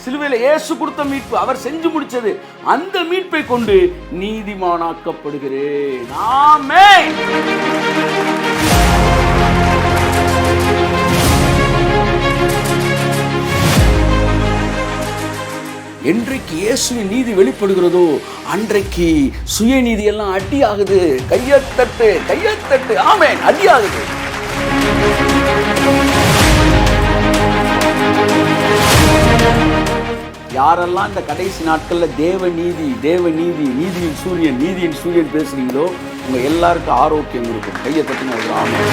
சிலுவையில் இயேசு கொடுத்த மீட்பு, அவர் செஞ்சு முடிச்சது. அந்த மீட்பை கொண்டு நீதிமானாக்கப்படுகிறேன். ஆமென். என்றைக்கு இயேசுவின் நீதி வெளிப்படுகிறதோ அன்றைக்கு சுயநீதி எல்லாம் அடி ஆகுது. கையத்தட்டு, கையத்தட்டு. ஆமென். அடி ஆகுது. யாரெல்லாம் இந்த கடைசி நாட்களில் தேவ நீதி, தேவ நீதி, நீதியின் சூரியன், நீதியின் சூரியன் பேசுறீங்களோ உங்க எல்லாருக்கும் ஆரோக்கியம் இருக்கும். கையை தட்டுங்க. ஆமென்.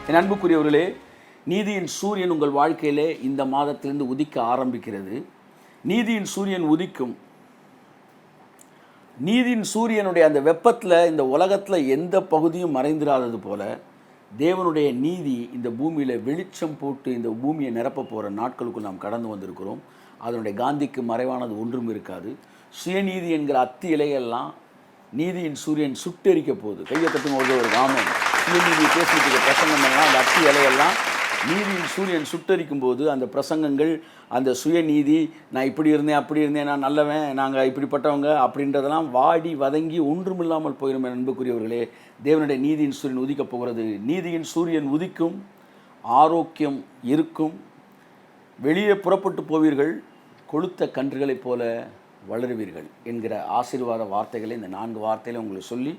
என் அன்புக்குரியவர்களே, நீதியின் சூரியன் உங்கள் வாழ்க்கையிலே இந்த மாதத்திலிருந்து உதிக்க ஆரம்பிக்கிறது. நீதியின் சூரியன் உதிக்கும். நீதியின் சூரியனுடைய அந்த வெப்பத்தில் இந்த உலகத்தில் எந்த பகுதியும் மறைந்திராதது போல தேவனுடைய நீதி இந்த பூமியில் வெளிச்சம் போட்டு இந்த பூமியை நிரப்ப போகிற நாட்களுக்கு நாம் கடந்து வந்திருக்கிறோம். அதனுடைய காந்திக்கு மறைவானது ஒன்றும் இருக்காது. சுயநீதி என்கிற அத்தி இலையெல்லாம் நீதியின் சூரியன் சுட்டெரிக்க போகுது. கையை தட்டுங்க. ஒரு ஆமென். சுயநீதியை பேசிட்டு பிரசங்கங்கள்லாம் அந்த அத்தி இலையெல்லாம் நீதியின் சூரியன் சுட்டரிக்கும் போது அந்த பிரசங்கங்கள், அந்த சுயநீதி, நான் இப்படி இருந்தேன் அப்படி இருந்தேன், நான் நல்லவன், நாங்கள் இப்படிப்பட்டவங்க அப்படின்றதெல்லாம் வாடி வதங்கி ஒன்றுமில்லாமல் போயிடும். அன்புக்குரியவர்களே, தேவனுடைய நீதியின் சூரியன் உதிக்கப் போகிறது. நீதியின் சூரியன் உதிக்கும், ஆரோக்கியம் இருக்கும், வெளியே புறப்பட்டு போவீர்கள், கொளுத்த கன்றுகளைப் போல வளருவீர்கள் என்கிற ஆசீர்வாத வார்த்தைகளை இந்த 4 வார்த்தைகளை உங்களுக்கு சொல்லி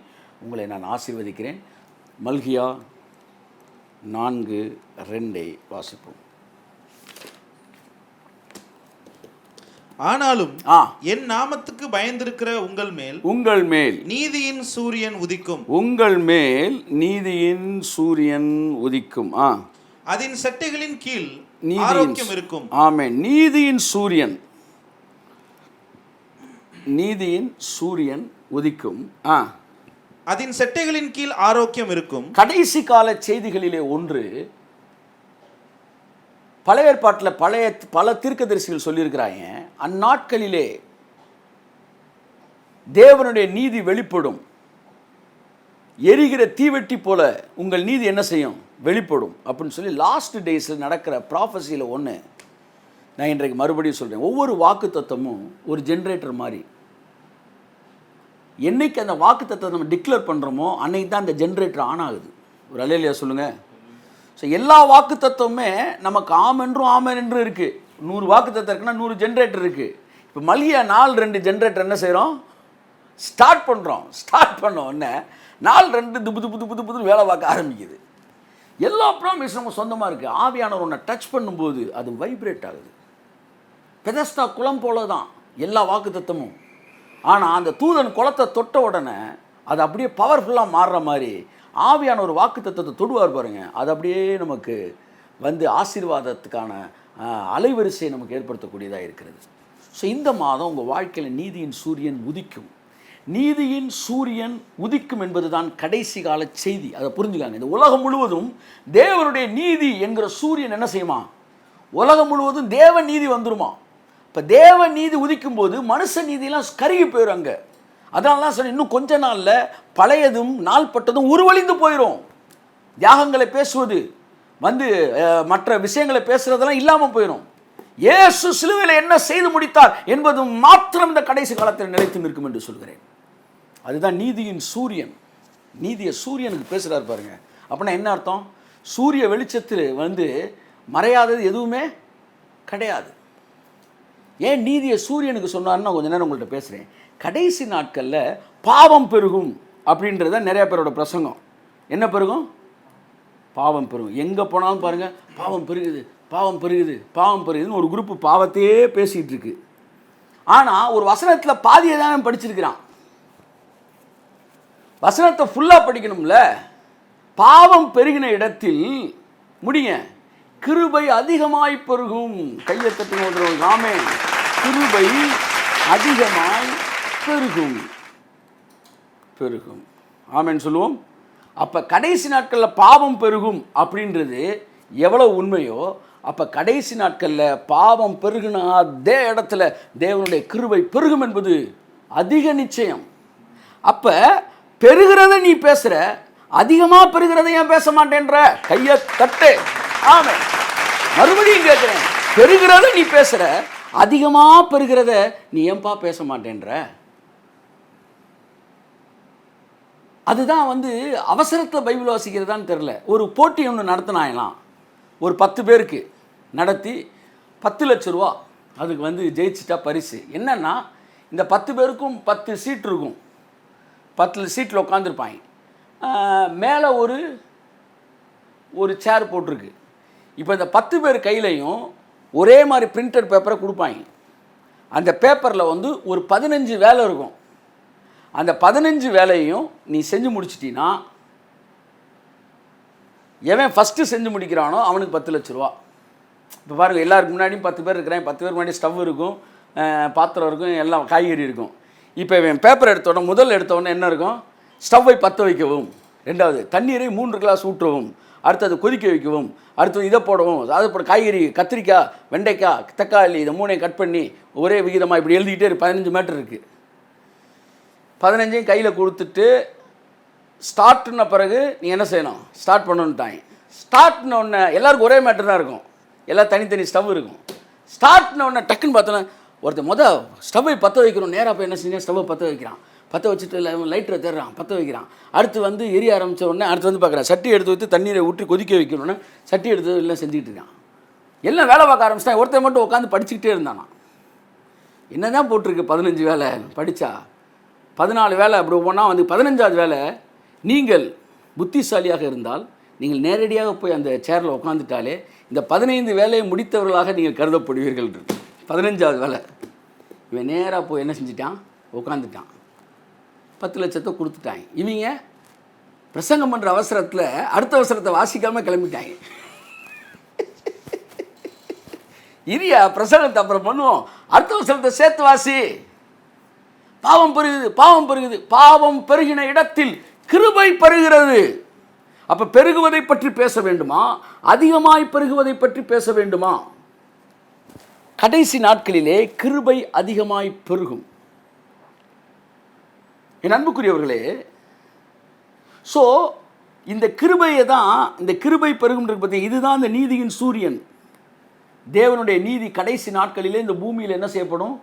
உங்களை நான் ஆசீர்வதிக்கிறேன். மல்கியா 4:2 வாசிப்போம். ஆனாலும் என் நாமத்துக்கு பயந்திருக்கிற உங்கள் மேல் நீதியின் சூரியன் உதிக்கும். உங்கள் மேல் நீதியின் சூரியன் உதிக்கும். அதன் சட்டைகளின் கீழ் ஆரோக்கியம் இருக்கும். ஆமென். நீதியின் சூரியன், நீதியின் சூரியன் உதிக்கும். அதன் சட்டைகளின் கீழ் ஆரோக்கியம் இருக்கும். கடைசி கால செய்திகளிலே ஒன்று, பழைய ஏற்பாட்டில் பல தீர்க்கதரிசிகள் சொல்லியிருக்கிறாங்க, அந்நாட்களிலே தேவனுடைய நீதி வெளிப்படும், எரிகிற தீவெட்டி போல உங்கள் நீதி என்ன செய்யும், வெளிப்படும் அப்படின்னு சொல்லி லாஸ்ட் டேஸில் நடக்கிற ப்ராஃபஸியில் ஒன்று நான் இன்றைக்கு மறுபடியும் சொல்கிறேன். ஒவ்வொரு வாக்கு தத்துவமும் ஒரு ஜென்ரேட்டர் மாதிரி. என்னைக்கு அந்த வாக்கு தத்துவத்தை நம்ம டிக்ளேர் பண்ணுறோமோ அன்னைக்கு தான் அந்த ஜென்ரேட்டர் ஆன் ஆகுது. ஒரு அல்லேலூயா சொல்லுங்கள். ஸோ எல்லா வாக்கு தத்துவமே நமக்கு ஆமென்றும் ஆமென் என்றும் இருக்குது. 100 வாக்கு தத்துவம் இருக்குன்னா 100 ஜென்ரேட்டர் இருக்குது. இப்போ மல்கியா 4:2 ஜென்ரேட்டர் என்ன செய்கிறோம், ஸ்டார்ட் பண்ணுறோம். ஸ்டார்ட் பண்ணோம் உடனே 4:2 புது புது புது புது வேலை பார்க்க ஆரம்பிக்குது. எல்லா ப்ராமிஸும் நம்ம சொந்தமாக இருக்குது. ஆவியானவர் ஒன்றை டச் பண்ணும்போது அது வைப்ரேட் ஆகுது. பெதஸ்தா குளம் போல தான் எல்லா வாக்கு தத்துவமும். ஆனால் அந்த தூதன் குளத்தை தொட்ட உடனே அது அப்படியே பவர்ஃபுல்லாக மாறுற மாதிரி ஆவியான ஒரு வாக்கு தத்துவத்தை தொடுவார் பாருங்க, அது அப்படியே நமக்கு வந்து ஆசீர்வாதத்துக்கான அலைவரிசையை நமக்கு ஏற்படுத்தக்கூடியதாக இருக்கிறது. ஸோ இந்த மாதம் உங்கள் வாழ்க்கையில் நீதியின் சூரியன் உதிக்கும். நீதியின் சூரியன் உதிக்கும் என்பது தான் கடைசி கால செய்தி. அதை புரிஞ்சுக்காங்க. இந்த உலகம் முழுவதும் தேவனுடைய நீதி என்கிற சூரியன் என்ன செய்யுமா, உலகம் முழுவதும் தேவ நீதி வந்துருமா. இப்போ தேவ நீதி உதிக்கும் போது மனுஷ நீதியெல்லாம் கருகி போயிடும். அங்கே அதனால தான் சொன்ன, இன்னும் கொஞ்ச நாளில் பழையதும் நாள்பட்டதும் உருவழிந்து போயிடும். தியாகங்களை பேசுவது வந்து மற்ற விஷயங்களை பேசுறதெல்லாம் இல்லாமல் போயிடும். இயேசு சிலுவையில் என்ன செய்து முடித்தார் என்பது மாத்திரம் இந்த கடைசி காலத்தில் நிலைத்து நிற்கும் என்று சொல்கிறேன். அதுதான் நீதியின் சூரியன். நீதியை சூரியனுக்கு பேசுகிறார் பாருங்க. அப்படின்னா என்ன அர்த்தம், சூரிய வெளிச்சத்தில் வந்து மறையாதது எதுவுமே கிடையாது. ஏன் நீதியை சூரியனுக்கு சொன்னார்னு நான் கொஞ்ச நேரம் உங்கள்கிட்ட பேசுகிறேன். கடைசி நாட்களில் பாவம் பெருகும் அப்படின்றத நிறைய பேரோட பிரசங்கம். என்ன பெருகும், பாவம் பெருகும். எங்கே போனாலும் பாருங்கள் பாவம் பெருகுது, பாவம் பெருகுது, பாவம் பெருகுதுன்னு ஒரு குரூப்பு பாவத்தையே பேசிகிட்டு இருக்கு. ஆனால் ஒரு வசனத்தில் பாதியை தான் படிச்சிருக்கிறான். வசனத்தை ஃபுல்லாக படிக்கணும்ல. பாவம் பெருகின இடத்தில் முடிங்க, கிருபை அதிகமாய் பெருகும். கையை தட்டுங்க. ஆமென். கிருபை அதிகமாய் பெருகும். பெருகும். ஆமென் சொல்லுவோம். அப்போ கடைசி நாட்களில் பாவம் பெருகும் அப்படின்றது எவ்வளோ உண்மையோ, அப்போ கடைசி நாட்களில் பாவம் பெருகின அதே இடத்துல தேவனுடைய கிருபை பெருகும் என்பது அதிக நிச்சயம். அப்போ பெருகிறத நீ பேசுகிற, அதிகமாக பெறுகிறத ஏன் பேச மாட்டேன்ற? கையை தட்டு. ஆமே. மறுபடியும் கேட்குறேன், பெறுகிறத நீ பேசுகிற, அதிகமாக பெறுகிறத நீ ஏன்பா பேச மாட்டேன்ற? அதுதான் அவசரத்தில் பைபிள் வாசிக்கிறதான்னு தெரில. ஒரு போட்டி ஒன்று நடத்தினாயலாம், ஒரு 10 பேருக்கு நடத்தி 10 லட்ச ரூபா அதுக்கு ஜெயிச்சிட்டா பரிசு. என்னென்னா, இந்த 10 பேருக்கும் 10 சீட் இருக்கும். 10 சீட்டில் உட்காந்துருப்பாங்க. மேலே ஒரு சேர் போட்டிருக்கு. இப்போ இந்த 10 பேர் கையிலையும் ஒரே மாதிரி பிரிண்டட் பேப்பரை கொடுப்பாங்க. அந்த பேப்பரில் ஒரு 15 வேலை இருக்கும். அந்த 15 வேலையும் நீ செஞ்சு முடிச்சிட்டின்னா, எவன் ஃபஸ்ட்டு செஞ்சு முடிக்கிறானோ அவனுக்கு 10 லட்ச ரூபா. இப்போ பாருங்கள், எல்லாருக்கு முன்னாடியும் 10 பேர் இருக்கிறேன். 10 பேர் முன்னாடி ஸ்டவ் இருக்கும், பாத்திரம் இருக்கும், எல்லாம் காய்கறி இருக்கும். இப்போ இவன் பேப்பர் எடுத்தோடனே, முதல் எடுத்தோடனே என்ன இருக்கும்? ஸ்டவ்வை பற்ற வைக்கவும், ரெண்டாவது தண்ணீரை 3 கிளாஸ் ஊற்றவும், அடுத்தது கொதிக்க வைக்கவும், அடுத்தது இதை போடவும், அதை போட காய்கறி, கத்திரிக்காய், வெண்டைக்காய், தக்காளி, இதை 3ஐயும் கட் பண்ணி ஒரே விகிதமாக இப்படி எழுதிக்கிட்டே 15 மீட்டர் இருக்குது. 15ஐயும் கையில் கொடுத்துட்டு ஸ்டார்ட்ன பிறகு நீ என்ன செய்யணும்? ஸ்டார்ட் பண்ணணுன்ட்டாங்க. ஸ்டார்ட்ன உடனே எல்லாருக்கும் ஒரே மேட்டர் தான் இருக்கும், எல்லாம் தனித்தனி ஸ்டவ் இருக்கும். ஸ்டார்ட்ன உடனே டக்குன்னு பார்த்தோன்னா, ஒருத்தர் ஸ்டவ்வை பற்ற வைக்கணும், நேராக போய் என்ன செஞ்சேன், ஸ்டவ்வை பற்ற வைக்கிறான். பற்ற வச்சுட்டு லைட்டரை தேடுறான், பற்ற வைக்கிறான். அடுத்து எரிய ஆரம்பித்த உடனே அடுத்து பார்க்குறான், சட்டி எடுத்து வைத்து தண்ணீரை ஊற்றி கொதிக்க வைக்கணுன்னு சட்டி எடுத்து எல்லாம் செஞ்சுக்கிட்டு இருக்கான். எல்லாம் வேலை பார்க்க ஆரம்பிச்சிட்டான். ஒருத்தர் மட்டும் உட்காந்து படிச்சுக்கிட்டே இருந்தானா. என்ன தான் போட்டிருக்கு 15 வேலை படித்தா 14 வேலை அப்படி ஒவ்வொன்றா 15வது வேலை, நீங்கள் புத்திசாலியாக இருந்தால் நீங்கள் நேரடியாக போய் அந்த சேரில் உட்காந்துட்டாலே இந்த 15 வேலையை முடித்தவர்களாக நீங்கள் கருதப்படுவீர்கள். 15வது வேலை இவன் நேராக போய் என்ன செஞ்சிட்டான்? உட்காந்துட்டான். 10 லட்சத்தை கொடுத்துட்டாங்க. இவங்க பிரசங்கம் பண்ணுற அவசரத்தில் அடுத்த அவசரத்தை வாசிக்காமல் கிளம்பிட்டாங்க. இரியா, பிரசங்கத்தை அப்புறம் பண்ணுவோம், அடுத்த அவசரத்தை சேர்த்து வாசி. பாவம் பெருகுது, பாவம் பெருகுது. பாவம் பெருகின இடத்தில் கிருபை பெருகிறது. அப்போ பெருகுவதை பற்றி பேச வேண்டுமா, அதிகமாய் பெருகுவதை பற்றி பேச வேண்டுமா? கடைசி நாட்களிலே கிருபை அதிகமாய் பெருகும். என் அன்புக்குரியவர்களே, ஸோ இந்த கிருபையை தான், இந்த கிருபை பெருகும்ன்றது பார்த்தீங்க, இதுதான் இந்த நீதியின் சூரியன். தேவனுடைய நீதி கடைசி நாட்களிலே இந்த பூமியில் என்ன செய்யப்படும்?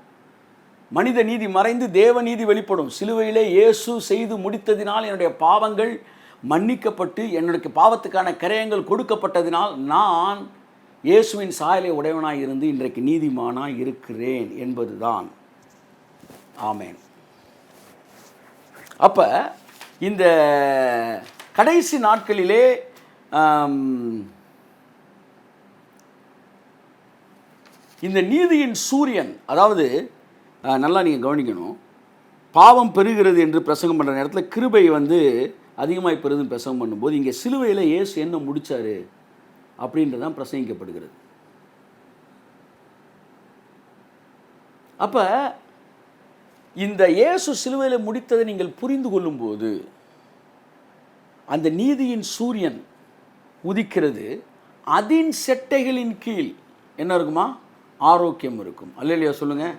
மனித நீதி மறைந்து தேவ நீதி வெளிப்படும். சிலுவையிலே இயேசு செய்து முடித்ததினால் என்னுடைய பாவங்கள் மன்னிக்கப்பட்டு என்னுடைய பாவத்துக்கான கரையங்கள் கொடுக்கப்பட்டதினால் நான் இயேசுவின் சாயலை உடையவனாய் இருந்து இன்றைக்கு நீதிமானாய் இருக்கிறேன் என்பதுதான். ஆமேன். அப்போ இந்த கடைசி நாட்களிலே இந்த நீதியின் சூரியன், அதாவது நல்லா நீங்கள் கவனிக்கணும், பாவம் பெருகிறது என்று பிரசங்கம் பண்ணுற நேரத்தில் கிருபை அதிகமாய் பெறுதுன்னு பிரசங்கம் பண்ணும்போது இங்கே சிலுவையில் இயேசு என்ன முடித்தார் அப்படின்றதான் பிரசங்கிக்கப்படுகிறது. அப்போ இந்த இயேசு சிலுவையில் முடித்ததை நீங்கள் புரிந்து கொள்ளும்போது அந்த நீதியின் சூரியன் உதிக்கிறது. அதின் செட்டைகளின் கீழ் என்ன இருக்குமா? ஆரோக்கியம் இருக்கும். அல்லேலூயா சொல்லுங்கள்.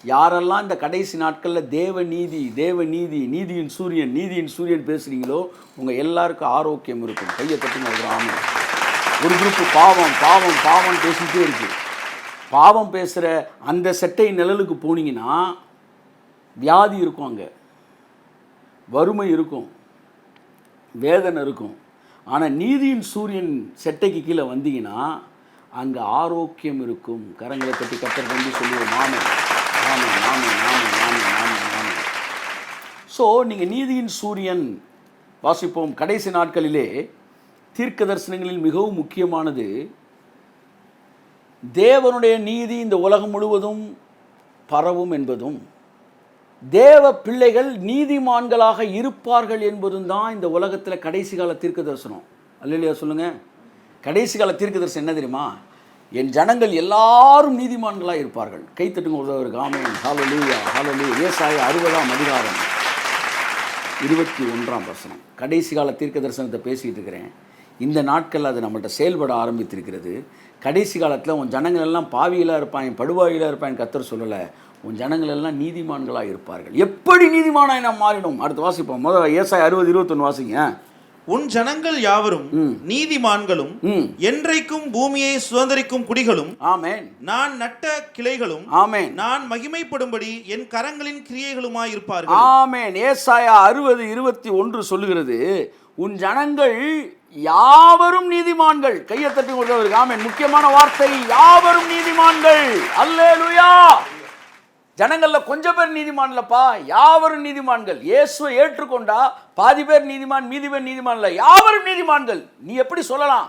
யாரெல்லாம் இந்த கடைசி நாட்களில் தேவ நீதி, தேவ நீதி, நீதியின் சூரியன், நீதியின் சூரியன் பேசுகிறீங்களோ உங்கள் எல்லாருக்கும் ஆரோக்கியம் இருக்கும். கையை தட்டி ஆமாம். ஒரு குரூப்பு பாவம் பாவம் பாவம் பேசிகிட்டே இருக்கு. பாவம் பேசுகிற அந்த செட்டை நிழலுக்கு போனீங்கன்னா வியாதி இருக்கும், அங்கே வறுமை இருக்கும், வேதனை இருக்கும். ஆனால் நீதியின் சூரியன் செட்டைக்கு கீழே வந்தீங்கன்னா அங்கே ஆரோக்கியம் இருக்கும். கரங்களை கட்டி கத்தர் சொல்லுவோம் ஆமென் ஆமென் ஆமென் ஆமென் ஆமென் ஆமென் ஆமென். ஸோ நீங்கள் நீதியின் சூரியன் வாசிப்போம். கடைசி நாட்களிலே தீர்க்க தரிசனங்களில் மிகவும் முக்கியமானது தேவனுடைய நீதி இந்த உலகம் முழுவதும் பரவும் என்பதும், தேவ பிள்ளைகள் நீதிமான்களாக இருப்பார்கள் என்பதும் தான் இந்த உலகத்தில் கடைசி கால தீர்க்க தரிசனம். அல்லேலூயா சொல்லுங்கள். கடைசி கால தீர்க்க தரிசனம் என்ன தெரியுமா? என் ஜனங்கள் எல்லாரும் நீதிமான்களாக இருப்பார்கள். கைத்தட்டுங்க ஒருவருக்கு ஆமென். ஹல்லேலூயா ஹல்லேலூயா. ஏசாயா 60ஆம் அதிகாரம் 21ஆம் வசனம். கடைசி கால தீர்க்க தரிசனத்தை பேசிகிட்டு இருக்கிறேன். இந்த நாட்கள் அது நம்மள்கிட்ட செயல்பட ஆரம்பித்திருக்கிறது. கடைசி காலத்தில் உன் ஜனங்கள் எல்லாம் பாவிகளாக இருப்பாங்க, படுபாவிகளாக இருப்பாங்க. கர்த்தர் சொல்லலை, உன் ஜனங்கள் எல்லாம் நீதிமான்களாக இருப்பார்கள். எப்படி நீதிமானாய் நாம் மாறினோம்? அடுத்து வாசிப்போம். முதல்ல ஏசாயா 60:21 வாசிங்க. உன் ஜனங்கள் யாவரும் நீதிமான்களும் என்றைக்கும் பூமியை சுதந்தரிக்கும் குடிகளும் ஆமென் நான் நட்ட கிளைகளும் ஆமென் நான் மகிமைப்படும்படி என் கரங்களின் கிரியைகளுமாய் இருப்பார்கள். ஆமென். ஏசாயா 60:21 சொல்லுகிறது, உன் ஜனங்கள் யாவரும் நீதிமான்கள். கையை தட்டி கொண்டவர்கள் ஆமென். முக்கியமான வார்த்தை, யாவரும் நீதிமான்கள். அல்லேலூயா. ஜனங்கள்ல கொஞ்சம் பேர் நீதிமான் இல்லப்பா, யாவரும் நீதிமான்கள். இயேசுவை ஏற்றுக்கொண்டா பாதி பேர் நீதிமான், மீதி பேர் நீதிமான் இல்ல, யாவரும் நீதிமான்கள். நீ எப்படி சொல்லலாம்?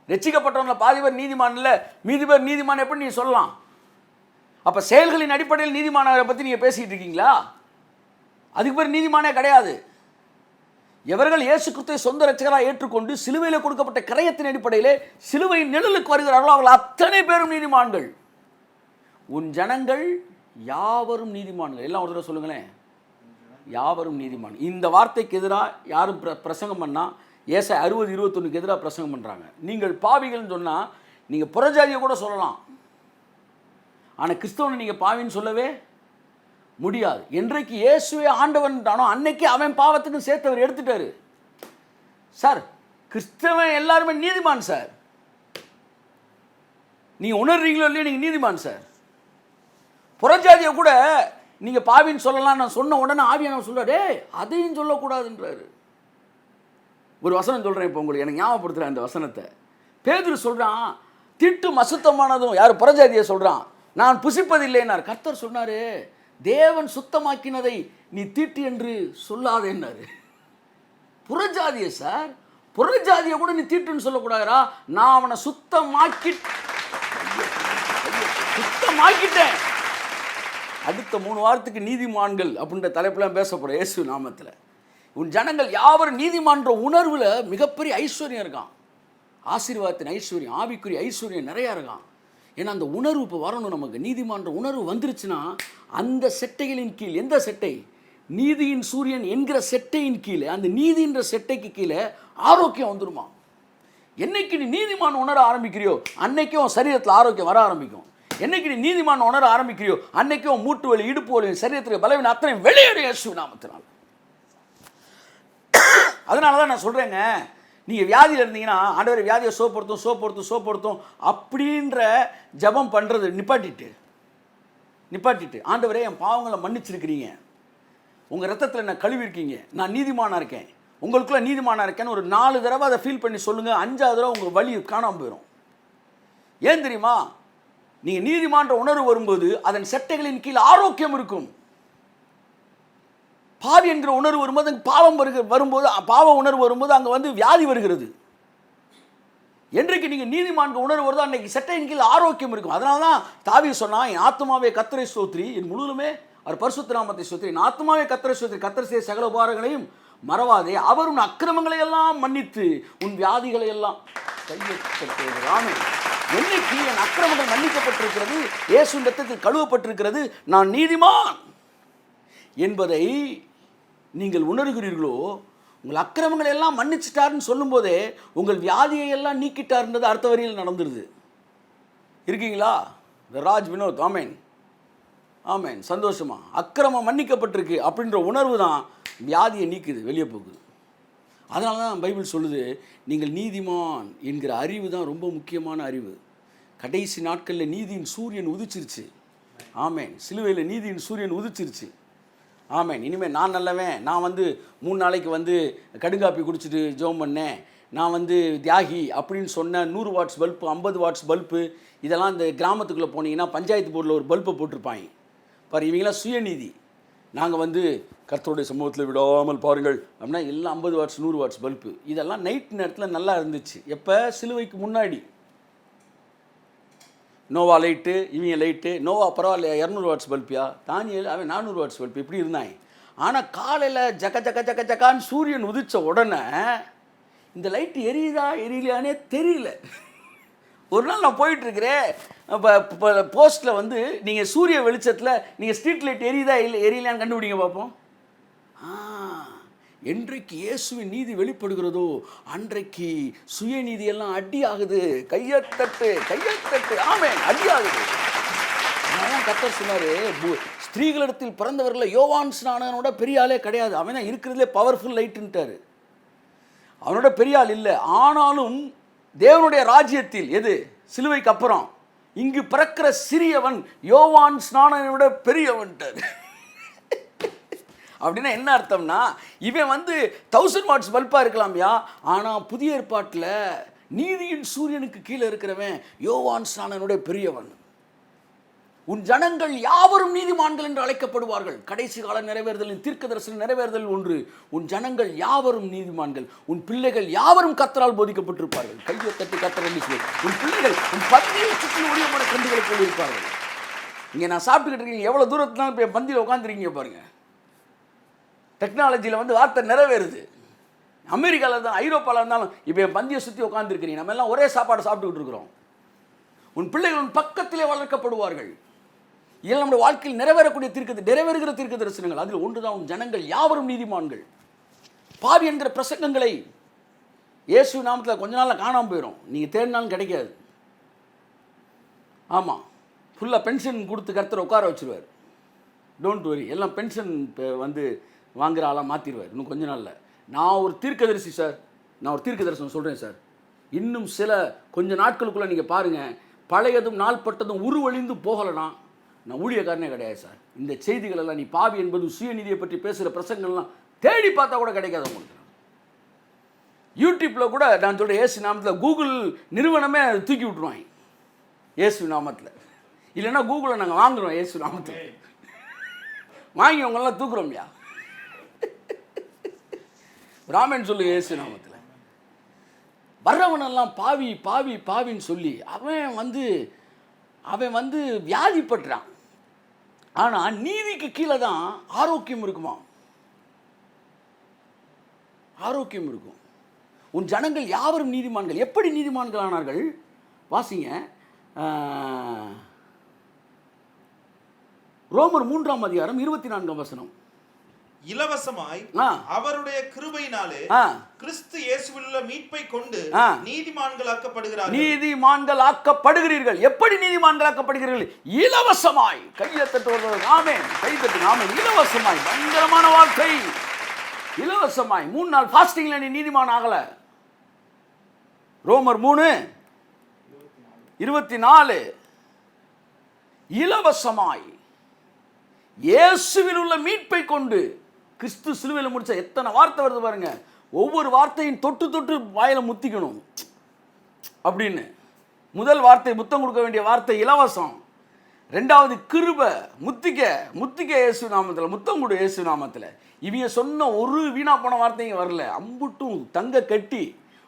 ரட்சிக்கப்பட்டவங்கள பாதி பேர் நீதிமான் இல்ல, மீதி பேர் நீதிமான் எப்படி நீ சொல்லலாம்? அப்ப செயல்களின் அடிப்படையில் நீதிமானவரை பத்தி நீங்க பேசிட்டு இருக்கீங்களா? அதுக்கு பேர் நீதிமானே கிடையாது. எவர்கள் இயேசு கிறிஸ்துவை சொந்த ரட்சகராக ஏற்றுக்கொண்டு சிலுவையில் கொடுக்கப்பட்ட கிரயத்தின் அடிப்படையிலே சிலுவையின் நிழலுக்கு வருகிறார்களோ அவர்கள் அத்தனை பேரும் நீதிமான்கள். உன் ஜனங்கள் யாவரும் நீதிமான்கள். எல்லாம் ஒரு தடவை சொல்லுங்களேன், யாவரும் நீதிமான். இந்த வார்த்தைக்கு எதிராக யாரும் பிரசங்கம் பண்ணா ஏசாயா 60:21 எதிராக பிரசங்கம் பண்றாங்க. நீங்கள் பாவிகள்னு சொன்னா நீங்க புறஜாதியை கூட சொல்லலாம், ஆனா கிறிஸ்தவனை நீங்க பாவின்னு சொல்லவே முடியாது. என்றைக்கு இயேசுவே ஆண்டவன்றானோ அன்னைக்கு அவன் பாவத்துக்கு சேர்த்து அவர் எடுத்துட்டாரு. சார், கிறிஸ்தவன் எல்லாருமே நீதிமான் சார். நீங்க உணர்றீங்களோ இல்லையோ, நீங்க நீதிமான் சார். புறஜாதியை கூட நீங்க பாவின்னு சொல்லலாம். நான் சொன்ன உடனே ஆவியான சொல்றாரு, அதையும் சொல்லக்கூடாதுன்றாரு. ஒரு வசனம் சொல்றேன் இப்போ உங்களுக்கு, எனக்கு ஞாபகப்படுத்துறேன் அந்த வசனத்தை. பேதுரு சொல்றான், திட்டும் அசுத்தமானதும் யார் புறஜாதியை சொல்றான், நான் புசிப்பதில்லைன்னார். கர்த்தர் சொன்னாரு, தேவன் சுத்தமாக்கினதை நீ தீட்டு என்று சொல்லாதேன்னாரு. புறஜாதியை சார், புறஜாதியை கூட நீ தீட்டுன்னு சொல்லக்கூடாதா? நான் அவனை சுத்தமாக்கிட்டேன். அடுத்த 3 வாரத்துக்கு நீதிமான்கள் அப்படின்ற தலைப்புலாம் பேச போகிறோம் இயேசு நாமத்தில். உன் ஜனங்கள் யாவரும் நீதிமான்ற உணர்வில் மிகப்பெரிய ஐஸ்வர்யம் இருக்கான். ஆசீர்வாதத்தின் ஐஸ்வர்யம், ஆவிக்குரிய ஐஸ்வர்யம் நிறையா இருக்கான். ஏன்னா அந்த உணர்வு இப்போ வரணும் நமக்கு. நீதிமான்ற உணர்வு வந்துருச்சுன்னா அந்த செட்டைகளின் கீழ், எந்த செட்டை? நீதியின் சூரியன் என்கிற செட்டையின் கீழே, அந்த நீதின்ற செட்டைக்கு கீழே ஆரோக்கியம் வந்துருமா. என்னைக்கு நீ நீதிமான் உணர ஆரம்பிக்கிறியோ அன்னைக்கும் சரீரத்தில் ஆரோக்கியம் வர ஆரம்பிக்கும். என்னைக்கு நீ நீதிமான் உணர ஆரம்பிக்கிறியோ அன்னைக்கும் மூட்டு வலி, இடுப்பு வலி, சரீரத்துக்கு பலவீனம் அத்தனை வெளியேறும் இயேசு நாமத்தினால். அதனால தான் நான் சொல்கிறேங்க, நீங்கள் வியாதியில் இருந்தீங்கன்னா ஆண்டவரை வியாதியை சோப்படுத்தும் அப்படின்ற ஜபம் பண்ணுறது நிப்பாட்டிட்டு ஆண்டவரே என் பாவங்களை மன்னிச்சிருக்கிறீங்க, உங்கள் ரத்தத்தில் என்ன கழுவிருக்கீங்க, நான் நீதிமானாக இருக்கேன், உங்களுக்குள்ள நீதிமானாக இருக்கேன்னு ஒரு 4 தடவை அதை ஃபீல் பண்ணி சொல்லுங்கள். 5ஆவது தடவை உங்கள் வலி காணாமல் போயிடும். ஏன் தெரியுமா? நீங்கள் நீதிமான்ற உணர்வு வரும்போது அதன் செட்டைகளின் கீழ் ஆரோக்கியம் இருக்கும். பாவி என்கிற உணர்வு வரும்போது பாவ உணர்வு வரும்போது அங்கே வந்து வியாதி வருகிறது. என்றைக்கு நீங்கள் நீதிமான்கள் உணர்வு வருதோ அன்னைக்கு செட்டையின் கீழ் ஆரோக்கியம் இருக்கும். அதனால தான் தாவீது சொன்னா, என் ஆத்மாவே கர்த்தரை ஸ்தோத்திரி, என் முழுவதுமே அவர் பரிசுத்த நாமத்தை ஸ்தோத்திரி, என் ஆத்மாவே கர்த்தரை ஸ்தோத்திரி, கர்த்தர் செய்த சகல உபகாரங்களையும் மறவாதே, அவர் உன் அக்கிரமங்களை எல்லாம் மன்னித்து உன் வியாதிகளை எல்லாம் கையெழுத்து. என்னைக்கு என் அக்கிரமங்கள் மன்னிக்கப்பட்டிருக்கிறது, இயேசுவின் இரத்தத்தில் கழுவப்பட்டிருக்கிறது, நான் நீதிமான் என்பதை நீங்கள் உணர்கிறீர்களோ, உங்கள் அக்கிரமங்களை எல்லாம் மன்னிச்சிட்டாருன்னு சொல்லும் போதே உங்கள் வியாதியை எல்லாம் நீக்கிட்டார்ன்றது அடுத்த வரியில் நடந்துருது. இருக்கீங்களா? ராஜ் வினோத் ஆமேன் ஆமேன். சந்தோஷமா அக்கிரமம் மன்னிக்கப்பட்டிருக்கு அப்படின்ற உணர்வு தான் வியாதியை நீக்குது, வெளியே போகுது. அதனால தான் பைபிள் சொல்லுது, நீங்கள் நீதிமான் என்கிற அறிவு தான் ரொம்ப முக்கியமான அறிவு. கடைசி நாட்களில் நீதியின் சூரியன் உதிச்சிருச்சு. ஆமேன். சிலுவையில் நீதியின் சூரியன் உதிச்சிருச்சு. ஆமேன். இனிமேல் நான் நல்லவன், நான் 3 நாளைக்கு கடுங்காப்பி குடிச்சிட்டு ஜோம் பண்ணேன், நான் தியாகி அப்படின்னு சொன்ன 100 வாட்ஸ் பல்பு, 50 வாட்ஸ் பல்பு, இதெல்லாம் இந்த கிராமத்துக்குள்ளே போனீங்கன்னா பஞ்சாயத்து போர்டில் ஒரு பல்பை போட்டிருப்பாங்க பாரு. இவங்களாம் சுயநீதி, நாங்கள் கர்த்தருடைய சமூகத்தில் விடாமல் பாருங்கள் அப்படின்னா எல்லாம் 50 வாட்ஸ் 100 வாட்ஸ் பல்பு. இதெல்லாம் நைட் நேரத்தில் நல்லா இருந்துச்சு. எப்போ? சிலுவைக்கு முன்னாடி. நோவா லைட்டு, இவங்க லைட்டு. நோவா பரவாயில்ல 200 வாட்ஸ் பல்பியா, தானியேல் அவன் 400 வாட்ஸ் பல்பு, இப்படி இருந்தாங்க. ஆனால் காலையில் ஜக்கான்னு சூரியன் உதித்த உடனே இந்த லைட்டு எரியுதா எரியலையானே தெரியல. ஒரு நாள் நான் போயிட்டுருக்கிறேன், இப்போ போஸ்ட்டில் நீங்கள் சூரிய வெளிச்சத்தில் நீங்கள் ஸ்ட்ரீட் லைட் எரியுதா எரியலையான்னு கண்டுபிடிங்க பார்ப்போம். என்றைக்கு இயேசுவின் நீதி வெளிப்படுகிறதோ அன்றைக்கு சுயநீதியெல்லாம் அடி ஆகுது. கையத்தட்டு. ஆமென், அடி ஆகுது. அதான் கர்த்தர் சொன்னாரு, ஸ்திரீகளிடத்தில் பிறந்தவர்களில் யோவான் ஸ்நானனோட பெரிய ஆளே கிடையாது, அவன் தான் இருக்கிறதுலே பவர்ஃபுல் லைட்டுன்ட்டாரு. அவனோட பெரிய ஆள் இல்லை. ஆனாலும் தேவனுடைய ராஜ்யத்தில் எது சிலுவைக்கு அப்புறம் இங்கு பிறக்கிற சிறியவன் யோவான் ஸ்நானனை விட பெரியவன்ட்டார். அப்படின்னா என்ன அர்த்தம்னா, இவன் 1000 வாட்ஸ் பல்பாக இருக்கலாம்யா, ஆனால் புதிய ஏற்பாட்டில் நீதியின் சூரியனுக்கு கீழே இருக்கிறவன் யோவான் ஸ்நானனுடைய பெரியவன். உன் ஜனங்கள் யாவரும் நீதிமான்கள் என்று அழைக்கப்படுவார்கள். கடைசி கால நிறைவேறுதலின் தீர்க்க தரிசன நிறைவேறுதல் ஒன்று. உன் ஜனங்கள் யாவரும் நீதிமான்கள், உன் பிள்ளைகள் யாவரும் கர்த்தரால் போதிக்கப்பட்டிருப்பார்கள். கையை தட்டி கர்த்தர் என்று சொல்லி உன் பிள்ளைகள் உன் பந்தியை சுற்றி ஊழியமான கண்டுகளை போல் இருப்பார்கள். இங்கே நான் சாப்பிட்டுக்கிட்டு இருக்கீங்க, எவ்வளோ தூரத்துனாலும் இப்போ பந்தியில் உட்காந்துருக்கீங்க பாருங்கள். டெக்னாலஜியில் வார்த்தை நிறைவேறுது. அமெரிக்காவில் தான் ஐரோப்பாவில் இருந்தாலும் இப்போ என் பந்தியை சுற்றி உட்காந்துருக்கிறீங்க. நம்ம எல்லாம் ஒரே சாப்பாடு சாப்பிட்டுக்கிட்டு இருக்கிறோம். உன் பிள்ளைகள் உன் பக்கத்திலே வளர்க்கப்படுவார்கள். இதெல்லாம் நம்முடைய வாழ்க்கையில் நிறைவேறக்கூடிய நிறைவேறுகிற தீர்க்க தரிசனங்கள். அதில் ஒன்று தான் உன் ஜனங்கள் யாவரும் நீதிமான்கள். பாவி என்கிற பிரசங்கங்களை இயேசு நாமத்தில் கொஞ்ச நாளில் காணாமல் போயிடும். நீங்கள் தேடினாலும் கிடைக்காது. ஆமாம், ஃபுல்லாக பென்ஷன் கொடுத்து கர்த்தரை உட்கார வச்சுருவார். டோன்ட் வரி, எல்லாம் பென்ஷன் வாங்குகிற ஆளாக மாற்றிடுவார் இன்னும் கொஞ்ச நாளில். நான் ஒரு தீர்க்கதரிசி சார், நான் ஒரு தீர்க்க தரிசனம் சொல்கிறேன் சார். இன்னும் கொஞ்ச நாட்களுக்குள்ளே நீங்கள் பாருங்கள், பழையதும் நாள்பட்டதும் உருவழிந்து போகலைனா நான் ஊழியக்காரனே கிடையாது சார். இந்த செய்திகளெல்லாம் நீ பாவி என்பது சுயநிதியை பற்றி பேசுகிற பிரசங்கள்லாம் தேடி பார்த்தா கூட கிடைக்காது உங்களுக்கு. யூடியூப்பில் கூட நான் சொல்கிறேன், இயேசு நாமத்தில் கூகுள் நிறுவனமே தூக்கி விட்டுருவாங்க இயேசு நாமத்தில். இல்லைன்னா கூகுளை நாங்கள் வாங்குகிறோம் இயேசு நாமத்தில். வாங்கி அவங்கெல்லாம் தூக்குறோம்யா. ராமன் சொல்லுங்க இயேசு நாமத்தில். வர்றவனெல்லாம் பாவி பாவி பாவின்னு சொல்லி அவன் வியாதிப்பட்டுறான். ஆனால் நீதிக்கு கீழே தான் ஆரோக்கியம் இருக்குமா, ஆரோக்கியம் இருக்கும். உன் ஜனங்கள் யாவரும் நீதிமான்கள். எப்படி நீதிமான்கள் ஆனார்கள் வாசிங்க. ரோமர் 3ஆம் அதிகாரம் 24ஆம் வசனம். இலவசமாய் அவருடைய கிருபையினாலே கிறிஸ்து இயேசுவில் உள்ள மீட்பை கொண்டு நீதிமான்களாக்கப்படுகிறார்கள். நீதிமான்களாக்கப்படுகிறீர்கள். எப்படி நீதிமான்களாக்கப்படுகிறீர்கள்? இலவசமாய். கையை தட்டுவது ஆமென், கை தட்டு ஆமென். இலவசமாய், பயங்கரமான வார்த்தை. இலவசமாய். 3 நாள் ஃபாஸ்டிங்ல நீ நீதிமான் ஆகல. ரோமர் 3:24. இலவசமாய் இயேசுவில் உள்ள மீட்பை கொண்டு. கிறிஸ்து சிலுவையில் முடிச்ச எத்தனை வார்த்தை வருது பாருங்க. ஒவ்வொரு வார்த்தையும் தொட்டு தொட்டு வாயில முத்திக்கணும் அப்படின்னு. முதல் வார்த்தை, முத்தம் கொடுக்க வேண்டிய வார்த்தை இலவசம். ரெண்டாவது கிருபை, முத்திக்க இயேசு நாமத்தில், முத்தம் கொடு இயேசு நாமத்தில். இவங்க சொன்ன ஒரு வீணா போன வார்த்தையும் வரல. அம்புட்டும் தங்க கட்டி.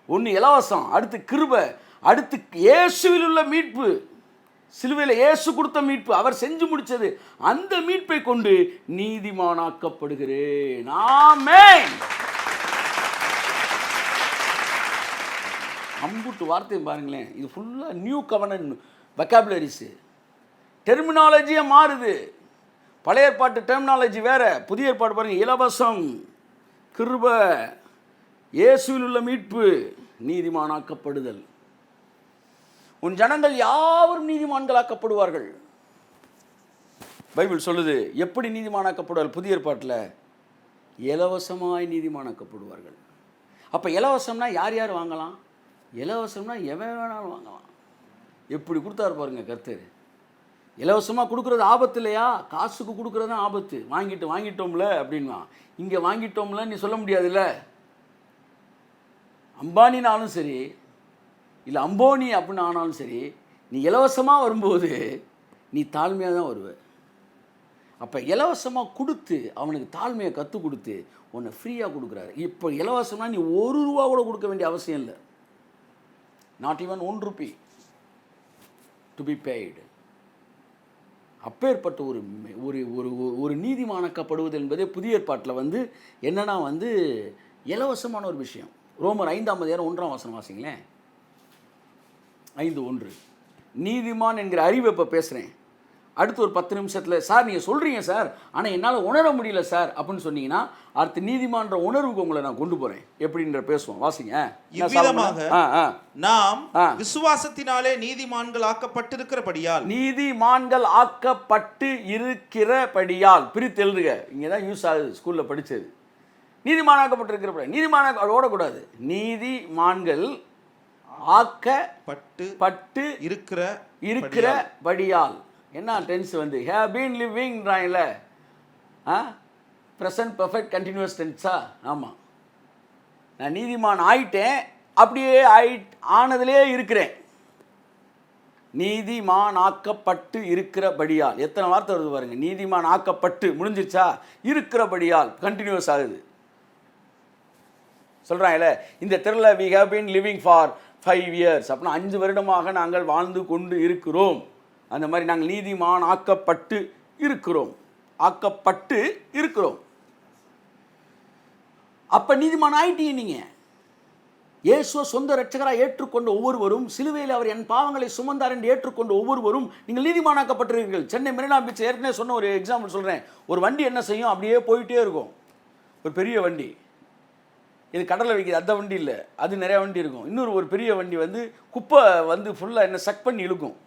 ஒன்று இலவசம், அடுத்து கிருபை, அடுத்து இயேசுவில் உள்ள மீட்பு. சிலுவையில் இயேசு கொடுத்த மீட்பு, அவர் செஞ்சு முடிச்சது. அந்த மீட்பை கொண்டு நீதிமானாக்கப்படுகிறேன். ஆமென். அம்புட்டு வார்த்தையும் பாருங்களேன். இது ஃபுல்லாக நியூ கவர்னன்ட் வெக்காபுலரிஸு. டெர்மினாலஜியே மாறுது. பழைய ஏற்பாட்டு டெர்மினாலஜி வேற, புதிய ஏற்பாடு பாருங்கள். இலவசம், கிருபை, இயேசுவில் உள்ள மீட்பு, நீதிமானாக்கப்படுதல். உன் ஜனங்கள் யாவரும் நீதிமான்களாக்கப்படுவார்கள். பைபிள் சொல்லுது. எப்படி நீதிமானாக்கப்படுவார்கள்? புதிய ஏற்பாட்டில் இலவசமாய் நீதிமானாக்கப்படுவார்கள். அப்போ இலவசம்னா யார் யார் வாங்கலாம்? இலவசம்னா எவன் வேணாலும் வாங்கலாம். எப்படி கொடுத்தாரு பாருங்க கர்த்தர். இலவசமாக கொடுக்குறது ஆபத்து இல்லையா? காசுக்கு கொடுக்குறது தான் ஆபத்து. வாங்கிட்டோம்ல அப்படின்னா. இங்கே வாங்கிட்டோம்ல நீ சொல்ல முடியாதுல்ல. அம்பானினாலும் சரி, இல்லை அம்போனி அப்படின்னு ஆனாலும் சரி, நீ இலவசமாக வரும்போது நீ தாழ்மையாக தான் வருவ. அப்போ இலவசமாக கொடுத்து அவனுக்கு தாழ்மையை கற்றுக் கொடுத்து உன்னை ஃப்ரீயாக கொடுக்குறாரு. இப்போ இலவசம்னா நீ ₹1 கூட கொடுக்க வேண்டிய அவசியம் இல்லை. Not even ₹1 to be paid. அப்பேற்பட்ட ஒரு நீதிமானாக்கப்படுவது என்பதே புதிய ஏற்பாட்டில் என்னன்னா இலவசமான ஒரு விஷயம். ரோமர் 5ஆம் அதிகாரம் 1ஆம் வசனம் வாசிங்களேன். 5:1. நீதிமான் என்கிற அறிவை இப்போ பேசுகிறேன். அடுத்து ஒரு 10 நிமிஷத்தில் சார் நீங்கள் சொல்கிறீங்க சார், ஆனால் என்னால் உணர முடியல சார் அப்படின்னு சொன்னீங்கன்னா அடுத்து நீதிமான்ற உணர்வுக்கு உங்களை நான் கொண்டு போகிறேன். எப்படின்ற பேசுவோம். வாசிங்க. இவ்விதமாக நாம் விசுவாசத்தினாலே நீதிமான்கள் ஆக்கப்பட்டிருக்கிறபடியால். நீதிமான்கள் ஆக்கப்பட்டு இருக்கிறபடியால். பிரித்து எழுதுக. இங்கே தான் யூஸ் ஆகுது, ஸ்கூலில் படித்தது. நீதிமானாக்கப்பட்டிருக்கிற நீதிமான ஓடக்கூடாது. நீதிமான்கள் ஆக்கப்பட்டு இருக்கிறபடியால். என்ன டென்ஸ் வந்து ஹேவ் பீன் லிவிங்ன்றாங்கல்ல, ப்ரெசன்ட் பர்ஃபெக்ட் கண்டினியூஸ் டென்ஸா? ஆமாம், நான் நீதிமான் ஆயிட்டேன், அப்படியே ஆனதிலே இருக்கிறேன். நீதிமான் ஆக்கப்பட்டு இருக்கிறபடியால். எத்தனை வார்த்தை வருது பாருங்க. நீதிமான் ஆக்கப்பட்டு முடிஞ்சிருச்சா? இருக்கிறபடியால் கண்டினியூஸ் ஆகுது. சொல்கிறாங்கல்ல, இந்த தெருவில் we have been living for 5 years, அப்படின்னா 5 வருடமாக நாங்கள் வாழ்ந்து கொண்டு இருக்கிறோம். அந்த மாதிரி நாங்கள் நீதிமான் ஆக்கப்பட்டு இருக்கிறோம். அப்போ நீதிமான் ஆயிட்டீங்க நீங்கள். இயேசுவை சொந்த இரட்சகராக ஏற்றுக்கொண்ட ஒவ்வொருவரும், சிலுவையில் அவர் என் பாவங்களை சுமந்தார் என்று ஏற்றுக்கொண்ட ஒவ்வொருவரும் நீங்கள் நீதிமானாக்கப்பட்டிருக்கிறீர்கள். சென்னை மெரினா பீச் ஏற்கனவே சொன்ன ஒரு எக்ஸாம்பிள் சொல்கிறேன். ஒரு வண்டி என்ன செய்யும்? அப்படியே போயிட்டே இருக்கும். ஒரு பெரிய வண்டி, இது கடலில் வைக்கிது, அந்த வண்டி இல்லை, அது நிறையா வண்டி இருக்கும். இன்னொரு ஒரு பெரிய வண்டி வந்து குப்பை வந்து ஃபுல்லாக என்ன சக் பண்ணி இழுக்கும்.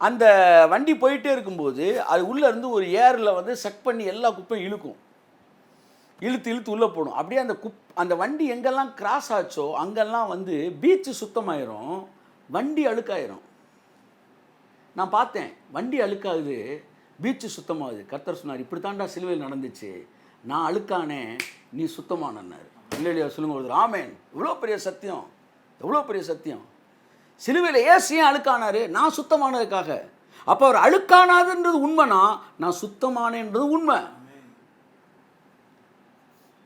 அந்த வண்டி போயிட்டே இருக்கும்போது அது உள்ளேருந்து ஒரு ஏரில் வந்து சக் பண்ணி எல்லா குப்பையும் இழுக்கும். இழுத்து உள்ளே போடும். அப்படியே அந்த வண்டி எங்கெல்லாம் கிராஸ் ஆச்சோ அங்கெல்லாம் வந்து பீச்சு சுத்தமாயிரும், வண்டி அழுக்காயிரும். நான் பார்த்தேன், வண்டி அழுக்காகுது, பீச்சு சுத்தமாகுது. கர்த்தர் சொன்னார், இப்படி தாண்டா சிலுவையில் நடந்துச்சு, நான் அழுக்கானே, நீ சுத்தமானார். இல்லையா? சொல்லுங்க ஒரு ஆமேன். இவ்வளோ பெரிய சத்தியம், எவ்வளோ பெரிய சத்தியம். சிலுவையில் ஏன் அழுக்கானார்? நான் சுத்தமானதுக்காக. அப்போ அவர் அழுக்கானாதுன்றது உண்மைனா, நான் சுத்தமானேன்றது உண்மை.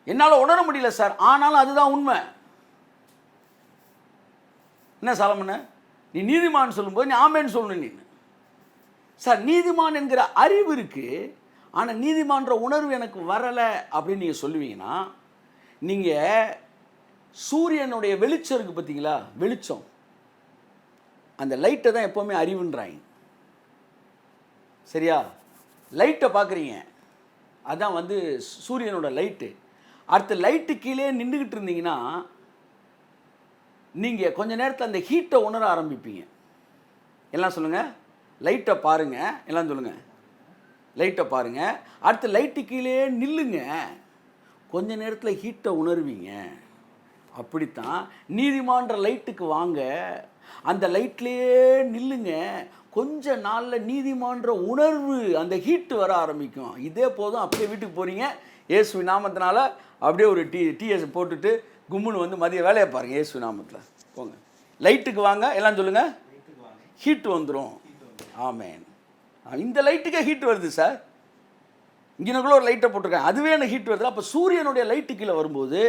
என்னால் உணர முடியல சார், ஆனாலும் அதுதான் உண்மை. என்ன சாலமன, நீ நீதிமான் சொல்லும்போது நீ ஆமேன்னு சொல்லணும். நீ சார், நீதிமான் என்கிற அறிவு இருக்கு, ஆனால் நீதிமான்ற உணர்வு எனக்கு வரலை அப்படின்னு நீங்கள் சொல்லுவீங்கன்னா, நீங்கள் சூரியனுடைய வெளிச்சம் இருக்குது பார்த்தீங்களா, வெளிச்சம், அந்த லைட்டை தான் எப்போவுமே அறிவுன்றாங்க. சரியா? லைட்டை பார்க்குறீங்க, அதான் வந்து சூரியனோட லைட்டு. அடுத்த லைட்டு கீழே நின்றுக்கிட்டு இருந்தீங்கன்னா நீங்கள் கொஞ்ச நேரத்தில் அந்த ஹீட்டை உணர ஆரம்பிப்பீங்க. எல்லாம் சொல்லுங்கள், லைட்டை பாருங்கள். எல்லாம் சொல்லுங்கள், லைட்டை பாருங்கள். அடுத்த லைட்டு கீழே நில்லுங்க, கொஞ்ச நேரத்தில் ஹீட்டை உணர்வீங்க. அப்படித்தான் நீதிமான்ற லைட்டுக்கு வாங்க, அந்த லைட்லேயே நில்லுங்க, கொஞ்ச நாளில் நீதிமான்ற உணர்வு, அந்த ஹீட்டு வர ஆரம்பிக்கும். இதே போதும், அப்படியே வீட்டுக்கு போகிறீங்க, இயேசு நாமத்தினால அப்படியே ஒரு டீஎஸ் போட்டுட்டு கும்முன்னு வந்து மதிய வேலையை பாருங்கள். இயேசு நாமத்தில் போங்க, லைட்டுக்கு வாங்க. எல்லாம் சொல்லுங்கள், ஹீட்டு வந்துடும். ஆமேன். இந்த லைட்டுக்கே ஹீட் வருது சார். இங்கேனக்குள்ள ஒரு லைட்டை போட்டிருக்கேன், அதுவே எனக்கு ஹீட் வருது. அப்போ சூரியனுடைய லைட்டு கீழே வரும்போது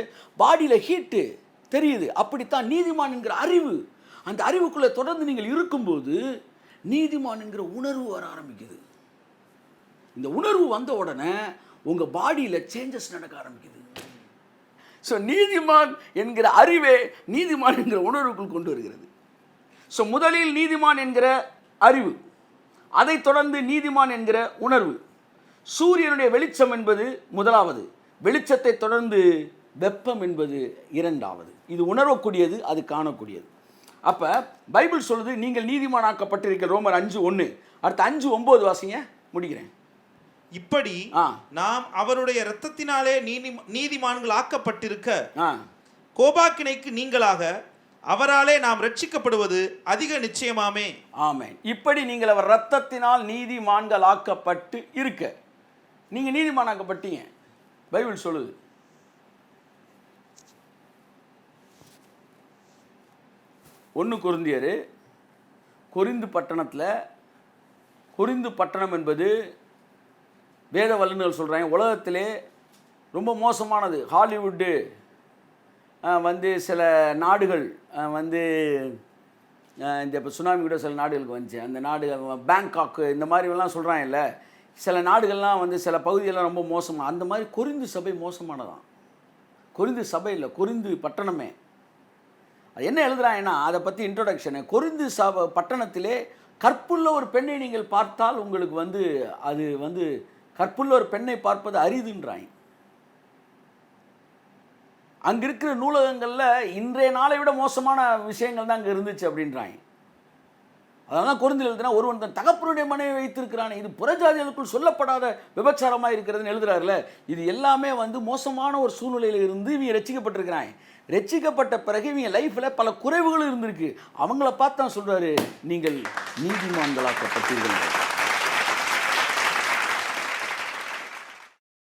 பாடியில் ஹீட்டு தெரியுது. அப்படித்தான் நீதிமான் என்கிற அறிவு, அந்த அறிவுக்குள்ளே தொடர்ந்து நீங்கள் இருக்கும்போது நீதிமான் என்கிற உணர்வு வர ஆரம்பிக்குது. இந்த உணர்வு வந்த உடனே உங்கள் பாடியில் சேஞ்சஸ் நடக்க ஆரம்பிக்குது. ஸோ நீதிமான் என்கிற அறிவே நீதிமான் என்கிற உணர்வுக்குள் கொண்டு வருகிறது. ஸோ முதலில் நீதிமான் என்கிற அறிவு, அதைத் தொடர்ந்து நீதிமான் என்கிற உணர்வு. சூரியனுடைய வெளிச்சம் என்பது முதலாவது, வெளிச்சத்தை தொடர்ந்து வெப்பம் என்பது இரண்டாவது. இது உணரக்கூடியது, அது காணக்கூடியது. அப்போ பைபிள் சொல்லுது, நீங்கள் நீதிமானாக்கப்பட்டிருக்கிற. ரோமர் 5:1. அடுத்து 5:9 வாசிங்க, முடிக்கிறேன். இப்படி நாம் அவருடைய இரத்தத்தினாலே நீதிமான்கள் ஆக்கப்பட்டிருக்க, கோபாக்கினைக்கு நீங்களாக அவராலே நாம் ரட்சிக்கப்படுவது அதிக நிச்சயமாமே. ஆமென். இப்படி நீங்கள் அவர் இரத்தத்தினால் நீதிமான்கள் ஆக்கப்பட்டு இருக்க, நீங்க நீதிமானாக்கப்பட்டீங்க, பைபிள் சொல்லுது. ஒன்று கொரிந்தியர், கொரிந்து பட்டணத்தில், கொரிந்து பட்டணம் என்பது வேத வல்லுநர்கள் சொல்கிறாங்க உலகத்திலே ரொம்ப மோசமானது. ஹாலிவுட்டு வந்து சில நாடுகள் வந்து இந்த இப்போ சுனாமி கூட சில நாடுகளுக்கு வந்துச்சு, அந்த நாடுகள் பேங்காக்கு இந்த மாதிரிலாம் சொல்கிறாங்கல்ல, சில நாடுகள்லாம் வந்து சில பகுதியெல்லாம் ரொம்ப மோசமாக. அந்த மாதிரி கொரிந்து சபை மோசமானதான். கொரிந்து சபை இல்லை, கொரிந்து பட்டணமே. அது என்ன எழுதுறாங்கன்னா, அதை பற்றி இன்ட்ரோடக்ஷனு, கொரிந்து பட்டணத்திலே கற்புள்ள ஒரு பெண்ணை நீங்கள் பார்த்தால் உங்களுக்கு வந்து அது வந்து கற்புள்ள ஒரு பெண்ணை பார்ப்பது அரிதுன்றாங்க. அங்கே இருக்கிற நூலகங்களில் இன்றைய நாளை விட மோசமான விஷயங்கள் தான் அங்கே இருந்துச்சு அப்படின்றாங்க. அதனால கொரிந்தியர் எழுதுனா ஒருவன் தன் தகப்பனுடைய மனைவி வைத்திருக்கிறானே இது புறஜாதிகளுக்குள் சொல்லப்படாத விபச்சாரமாக இருக்கிறதுன்னு எழுதுறாருல. இது எல்லாமே வந்து மோசமான ஒரு சூழ்நிலையில் இருந்து இவங்க ரட்சிக்கப்பட்டிருக்கிறாங்க. ரட்சிக்கப்பட்ட பிறகு இவங்க லைஃப்பில் பல குறைவுகளும் இருந்திருக்கு. அவங்கள பார்த்து தான் சொல்கிறாரு, நீங்கள் நீதிமான்களாக்கப்பட்டீர்கள்.